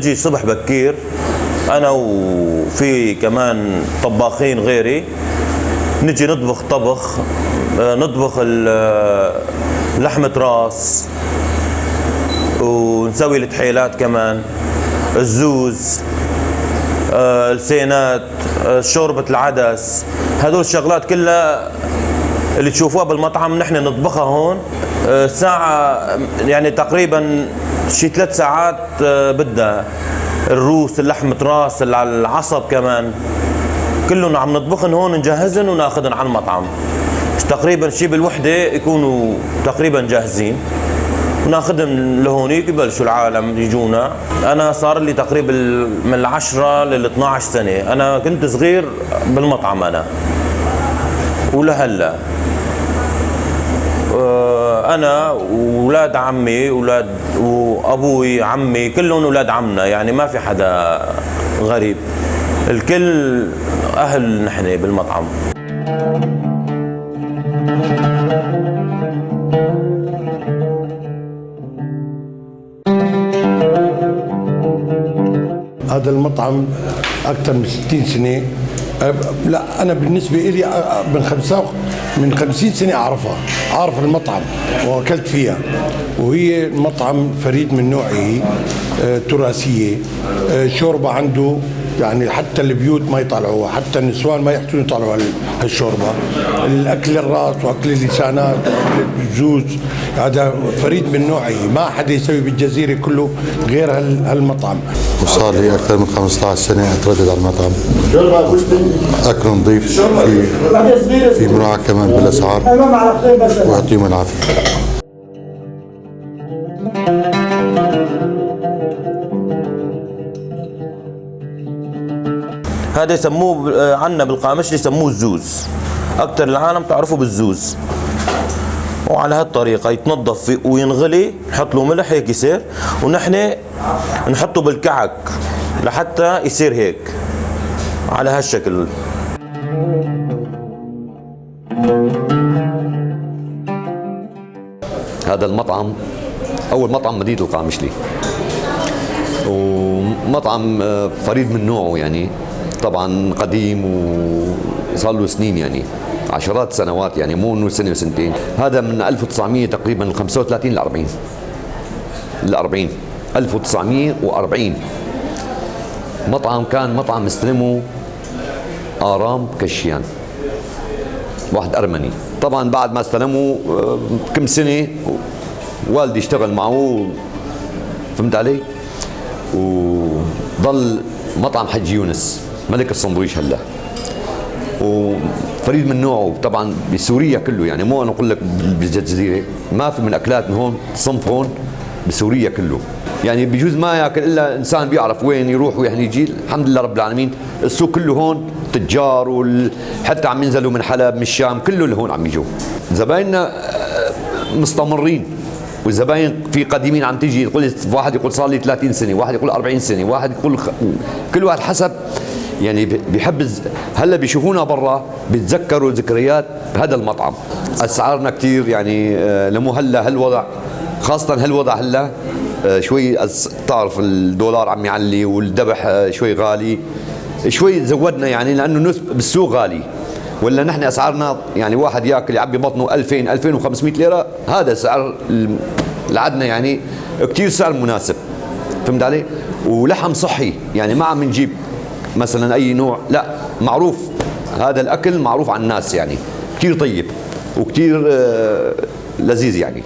نجي صبح بكير انا وفي كمان طباخين غيري، نجي نطبخ طبخ، نطبخ لحمة راس، ونسوي التحيلات كمان، الزوز، السينات، شوربة العدس. هذول الشغلات كلها اللي تشوفوها بالمطعم نحن نطبخها هون ساعة، يعني تقريبا شي 3 ساعات بدها. الروس، اللحمة راس، العصب كمان، كلهم عم نطبخن هون، نجهزن وناخذن على المطعم. تقريبا شي بالوحدة يكونوا تقريبا جاهزين، وناخذهم لهونيك يبلشوا العالم يجونا. انا صار لي تقريبا من 10 ل 12 سنة. انا كنت صغير بالمطعم انا ولهلا. انا واولاد عمي، اولاد وابوي عمي كلهم اولاد عمنا، يعني ما في حدا غريب، الكل اهل نحن بالمطعم. هذا المطعم اكثر من 60 سنه. لا انا بالنسبه لي من 50 سنه اعرفها، اعرف المطعم واكلت فيها، وهي مطعم فريد من نوعه، تراثيه. شوربه عنده يعني حتى البيوت ما يطلعوها، حتى النسوان ما يحتون يطلعوا هالشوربه. الاكل الراس واكل اللسانات واكل الجوز، هذا فريد من نوعه، ما حدا يسوي بالجزيره كله غير هالمطعم. وصار لي اكثر من 15 سنه اتردد على المطعم. اكل نظيف، في مراعاه كمان بالاسعار، ويعطيهم العافيه. هذا يسموه عنا بالقامشلي يسموه الزوز، اكثر العالم تعرفوا بالزوز. وعلى هالطريقه يتنظف وينغلي، نحط له ملح هيك يصير، ونحن نحطه بالكعك لحتى يصير هيك على هالشكل. هذا المطعم اول مطعم مدينة القامشلي، ومطعم فريد من نوعه، يعني طبعا قديم وصار له سنين، يعني عشرات سنوات، يعني مو انه سنه وسنتين. هذا من 1900 تقريبا 35 ل 40 1940. مطعم كان مطعم استلمه آرام كشيان، واحد أرمني. طبعا بعد ما استلموا كم سنة والدي اشتغل معه، فهمت علي؟ وضل مطعم حج يونس ملك الصندويش هلا، وفريد من نوعه طبعا بسوريا كله، يعني مو انا اقول لك بالجزيره، ما في من اكلات من هون صنف هون بسوريا كله. يعني بجوز ما ياكل الا انسان بيعرف وين يروح وين يجي. الحمد لله رب العالمين السوق كله هون تجار، حتى عم ينزلوا من حلب من الشام، كله اللي هون عم يجوا. زبايننا مستمرين، والزباين في قديمين عم تيجي، واحد يقول صار لي 30 سنه، واحد يقول 40 سنه، واحد يقول كل واحد حسب، يعني بيحب. هلا بيشوفونا برا بيتذكروا ذكريات بهذا المطعم. اسعارنا كثير يعني لمو هلا هالوضع، خاصه هالوضع هلا شوي تعرف الدولار عم يعلي والذبح شوي غالي، شوي زودنا يعني، لانه بالسوق غالي. ولا نحن اسعارنا يعني واحد ياكل يعبي بطنه 2000 2500 ليره، هذا سعر لعدنا، يعني كثير سعر مناسب، فهمت علي؟ ولحم صحي، يعني ما عم نجيب مثلا اي نوع، لا معروف هذا الاكل معروف عن الناس، يعني كثير طيب وكثير لذيذ يعني.